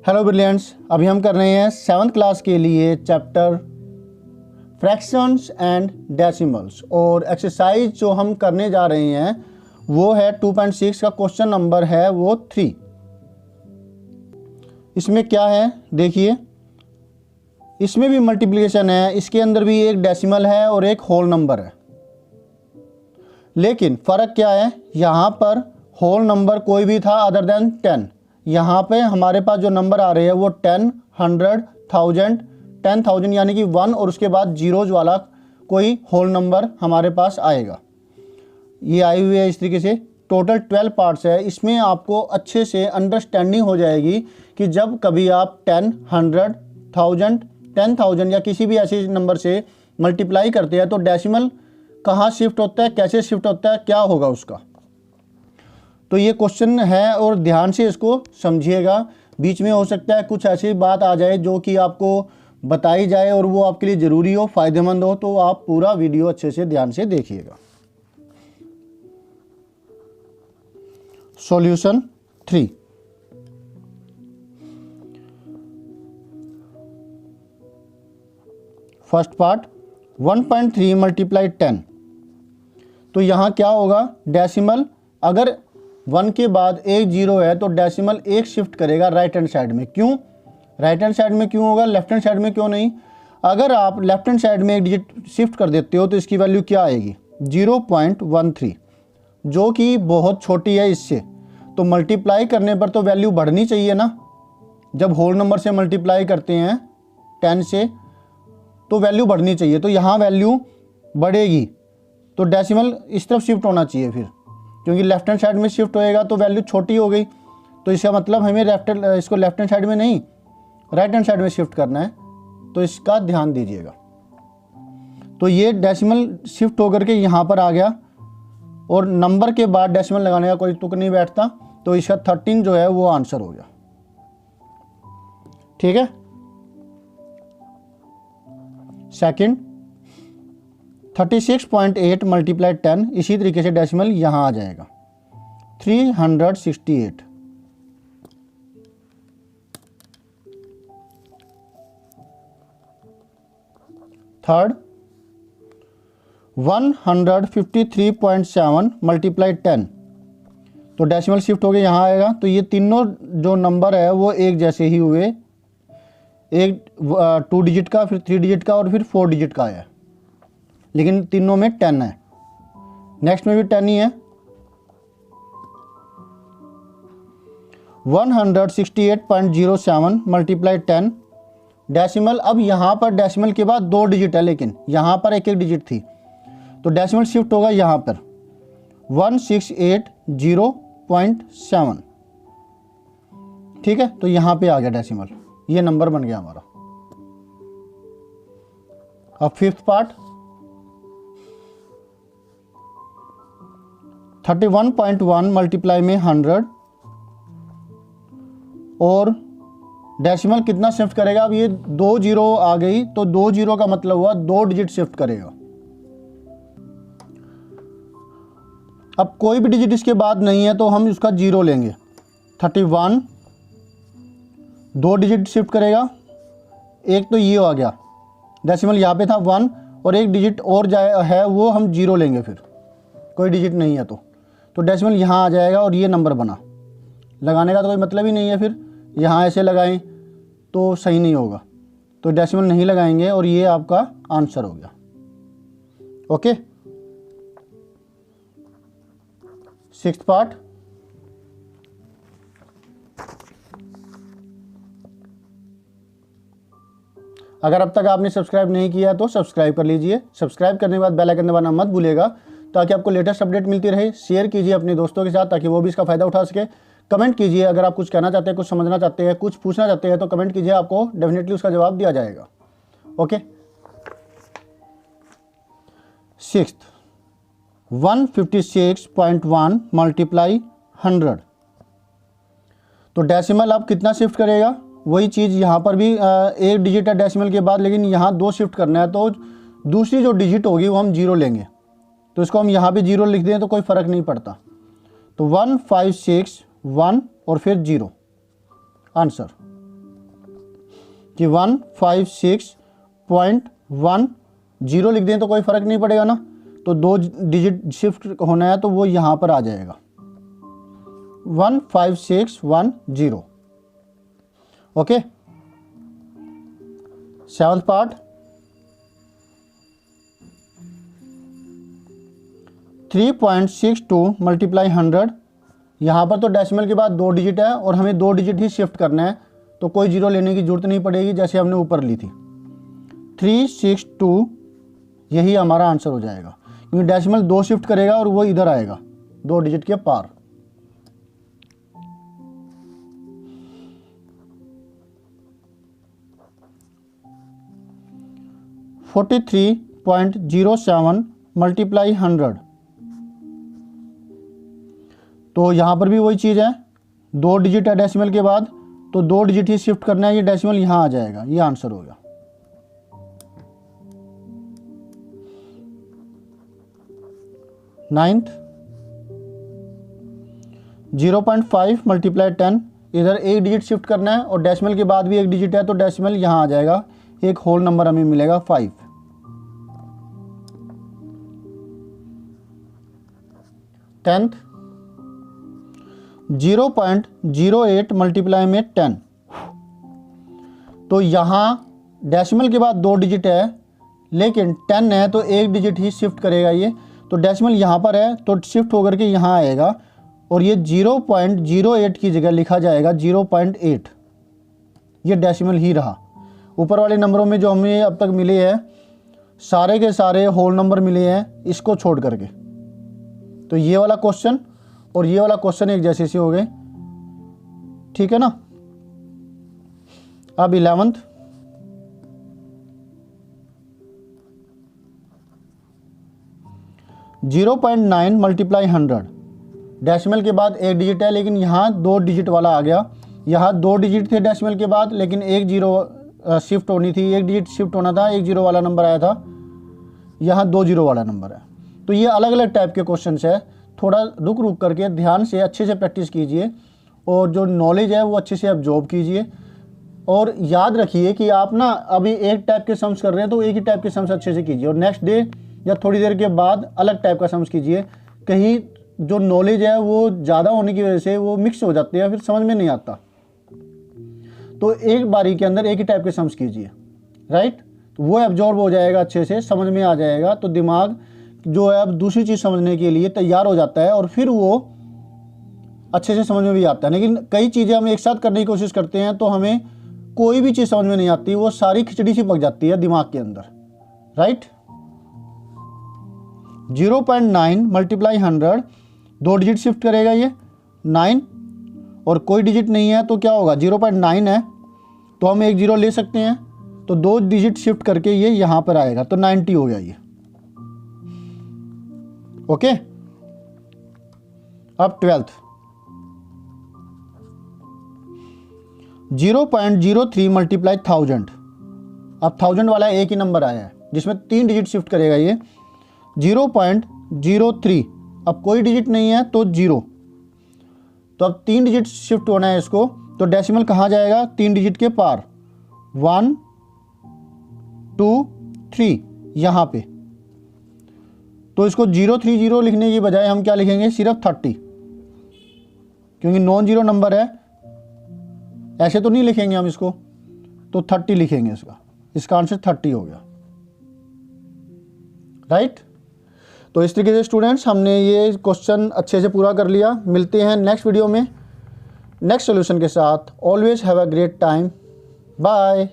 Hello brilliants, अभी हम कर रहे हैं 7th क्लास के लिए चैप्टर फ्रैक्शंस एंड डेसिमल्स और एक्सरसाइज जो हम करने जा रहे हैं वो है 2.6 का क्वेश्चन नंबर है वो 3। इसमें क्या है देखिए, इसमें भी मल्टीप्लिकेशन है, इसके अंदर भी एक डेसिमल है और एक होल नंबर है। लेकिन फ़र्क क्या है, यहाँ पर होल नंबर कोई भी था अदर देन 10। यहाँ पे हमारे पास जो नंबर आ रहे हैं वो 10, 100, 1000, 10,000 यानी कि 1 और उसके बाद जीरोज वाला कोई होल नंबर हमारे पास आएगा। ये आई हुई है इस तरीके से। टोटल 12 पार्ट्स है। इसमें आपको अच्छे से अंडरस्टैंडिंग हो जाएगी कि जब कभी आप 10, 100, 1000, 10,000 या किसी भी ऐसे नंबर से मल्टीप्लाई करते हैं तो डेसिमल कहाँ शिफ्ट होता है, कैसे शिफ्ट होता है, क्या होगा उसका। तो ये क्वेश्चन है और ध्यान से इसको समझिएगा। बीच में हो सकता है कुछ ऐसी बात आ जाए जो कि आपको बताई जाए और वो आपके लिए ज़रूरी हो, फ़ायदेमंद हो, तो आप पूरा वीडियो अच्छे से ध्यान से देखिएगा। सॉल्यूशन 3। First part 1.3 multiply 10। तो यहाँ क्या होगा, डेसिमल अगर 1 के बाद एक जीरो है तो डेसिमल एक शिफ्ट करेगा राइट हैंड साइड में। क्यों राइट हैंड साइड में क्यों होगा, लेफ्ट हैंड साइड में क्यों नहीं। अगर आप लेफ्ट हैंड साइड में एक डिजिट शिफ्ट कर देते हो तो इसकी वैल्यू क्या आएगी, 0.13, जो कि बहुत छोटी है इससे। तो मल्टीप्लाई करने पर तो वैल्यू बढ़नी चाहिए ना। जब होल नंबर से मल्टीप्लाई करते हैं 10 से तो वैल्यू बढ़नी चाहिए, तो यहाँ वैल्यू बढ़ेगी तो डेसिमल इस तरफ शिफ्ट होना चाहिए फिर, क्योंकि लेफ्ट हैंड साइड में शिफ्ट होएगा तो वैल्यू छोटी हो गई। तो इसका मतलब हमें इसको लेफ्ट हैंड साइड में नहीं राइट हैंड साइड में शिफ्ट करना है, तो इसका ध्यान दीजिएगा। तो ये डेसिमल शिफ्ट होकर के यहाँ पर आ गया और नंबर के बाद डेसिमल लगाने का कोई तुक नहीं बैठता, तो इसका 13 जो है वो आंसर हो गया। ठीक है। सेकंड 36.8 मल्टीप्लाई 10, इसी तरीके से डेसिमल यहाँ आ जाएगा 368। थर्ड 153.7 मल्टीप्लाई 10, तो डेसिमल शिफ्ट हो गया यहाँ आएगा। तो ये तीनों जो नंबर है वो एक जैसे ही हुए, एक 2 डिजिट का, फिर 3 डिजिट का और फिर 4 डिजिट का आया, लेकिन तीनों में 10 है। नेक्स्ट में भी 10 ही है। 168.07 मल्टीप्लाई 10, डेसिमल अब यहाँ पर डेसिमल के बाद 2 डिजिट है, लेकिन यहाँ पर एक एक डिजिट थी, तो डेसिमल शिफ्ट होगा यहाँ पर 1680.7। ठीक है, तो यहाँ पे आ गया डेसिमल, ये नंबर बन गया हमारा। अब फिफ्थ पार्ट 31.1 मल्टीप्लाई में 100 और डेसिमल कितना शिफ्ट करेगा। अब ये 2 जीरो आ गई तो 2 जीरो का मतलब हुआ 2 डिजिट शिफ्ट करेगा। अब कोई भी डिजिट इसके बाद नहीं है तो हम इसका जीरो लेंगे। 31 2 डिजिट शिफ्ट करेगा, एक तो ये आ गया, डेसिमल यहाँ पे था 1 और एक डिजिट और जाए है वो हम जीरो लेंगे, फिर कोई डिजिट नहीं है तो डेसिमल यहाँ आ जाएगा और ये नंबर बना। लगाने का तो कोई मतलब ही नहीं है, फिर यहाँ ऐसे लगाएं तो सही नहीं होगा, तो डेसिमल नहीं लगाएंगे और ये आपका आंसर हो गया। ओके। सिक्स्थ पार्ट अगर अब तक आपने सब्सक्राइब नहीं किया तो सब्सक्राइब कर लीजिए। सब्सक्राइब करने के बाद बेल आइकन दबाना मत भूलिएगा ताकि आपको लेटेस्ट अपडेट मिलती रहे। शेयर कीजिए अपने दोस्तों के साथ ताकि वो भी इसका फ़ायदा उठा सके। कमेंट कीजिए अगर आप कुछ कहना चाहते हैं, कुछ समझना चाहते हैं, कुछ पूछना चाहते हैं तो कमेंट कीजिए, आपको डेफिनेटली उसका जवाब दिया जाएगा। ओके। सिक्स्थ 156.1 मल्टीप्लाई 100, तो डेसिमल अब कितना शिफ्ट करेगा, वही चीज़ यहाँ पर भी एक डिजिट है डेसिमल के बाद, लेकिन यहाँ 2 शिफ्ट करना है तो दूसरी जो डिजिट होगी वो हम जीरो लेंगे, तो इसको हम यहाँ भी जीरो लिख दें तो कोई फ़र्क नहीं पड़ता। तो 156 1 और फिर 0 आंसर। कि 156.10 लिख दें तो कोई फ़र्क नहीं पड़ेगा ना, तो 2 डिजिट शिफ्ट होना है तो वो यहाँ पर आ जाएगा 15610। Okay, 7th part, 3.62 multiply 100। यहाँ पर तो डेसिमल के बाद 2 डिजिट है और हमें 2 डिजिट ही शिफ्ट करना है, तो कोई जीरो लेने की जरूरत नहीं पड़ेगी जैसे हमने ऊपर ली थी। 362 यही हमारा आंसर हो जाएगा, क्योंकि डेसिमल 2 शिफ्ट करेगा और वो इधर आएगा 2 डिजिट के पार। (43.07 मल्टीप्लाई 100। तो यहाँ पर भी वही चीज़ है, 2 डिजिट है डेसिमल के बाद, तो 2 डिजिट ही शिफ्ट करना है, ये डेसिमल यहाँ आ जाएगा, ये आंसर होगा। Ninth, 0.5 multiply 10। इधर एक डिजिट शिफ्ट करना है और डेसिमल के बाद भी एक डिजिट है, तो डेसिमल यहाँ आ जाएगा, एक होल नंबर हमें मिलेगा 5। 10th, 0.08 मल्टीप्लाई में 10। तो यहाँ डेसिमल के बाद 2 डिजिट है, लेकिन 10 है तो एक डिजिट ही शिफ्ट करेगा ये, तो डेसिमल यहाँ पर है तो शिफ्ट होकर के यहाँ आएगा और ये 0.08 की जगह लिखा जाएगा 0.8। ये डेसिमल ही रहा। ऊपर वाले नंबरों में जो हमें अब तक मिले हैं सारे के सारे होल नंबर मिले हैं इसको छोड़ करके, तो ये वाला क्वेश्चन और ये वाला क्वेश्चन एक जैसे से हो गए, ठीक है ना। अब 11th, 0.9 मल्टीप्लाई 100। डेसिमल के बाद एक डिजिट है, लेकिन यहाँ 2 डिजिट वाला आ गया। यहाँ 2 डिजिट थे डेसिमल के बाद, लेकिन एक जीरो शिफ्ट होनी थी, एक डिजिट शिफ्ट होना था, एक जीरो वाला नंबर आया था, यहाँ 2 जीरो वाला नंबर है। तो ये अलग अलग टाइप के क्वेश्चन है, थोड़ा रुक रुक करके ध्यान से अच्छे से प्रैक्टिस कीजिए और जो नॉलेज है वो अच्छे से अब्जॉर्ब कीजिए। और याद रखिए कि आप ना अभी एक टाइप के सम्स कर रहे हैं तो एक ही टाइप के सम्स अच्छे से कीजिए, और नेक्स्ट डे या थोड़ी देर के बाद अलग टाइप का सम्स कीजिए। कहीं जो नॉलेज है वो ज़्यादा होने की वजह से वो मिक्स हो जाते हैं, फिर समझ में नहीं आता। तो एक बारी के अंदर एक ही टाइप के सम्स कीजिए, राइट, वो एब्जॉर्ब हो जाएगा, अच्छे से समझ में आ जाएगा, तो दिमाग जो है अब दूसरी चीज़ समझने के लिए तैयार हो जाता है और फिर वो अच्छे से समझ में भी आता है। लेकिन कई चीज़ें हम एक साथ करने की कोशिश करते हैं तो हमें कोई भी चीज़ समझ में नहीं आती, वो सारी खिचड़ी सी पक जाती है दिमाग के अंदर, राइट। 0.9 मल्टीप्लाई 100, 2 डिजिट शिफ्ट करेगा ये 9, और कोई डिजिट नहीं है तो क्या होगा, 0.9 है तो हम एक जीरो ले सकते हैं, तो 2 डिजिट शिफ्ट करके ये यहाँ पर आएगा, तो 90 हो गया ये। ओके, अब 12th, 0.03 मल्टीप्लाई 1000। अब 1000 वाला एक ही नंबर आया है जिसमें 3 डिजिट शिफ्ट करेगा ये, 0.03। अब कोई डिजिट नहीं है तो 0, तो अब 3 डिजिट शिफ्ट होना है इसको, तो डेसिमल कहाँ जाएगा, 3 डिजिट के पार, 1 2 3 यहाँ पे। तो इसको 030 लिखने की बजाय हम क्या लिखेंगे, सिर्फ 30, क्योंकि नॉन जीरो नंबर है, ऐसे तो नहीं लिखेंगे हम इसको, तो 30 लिखेंगे इसका आंसर 30 हो गया, राइट। तो इस तरीके से स्टूडेंट्स हमने ये क्वेश्चन अच्छे से पूरा कर लिया। मिलते हैं नेक्स्ट वीडियो में नेक्स्ट सॉल्यूशन के साथ। Always have a great time, bye.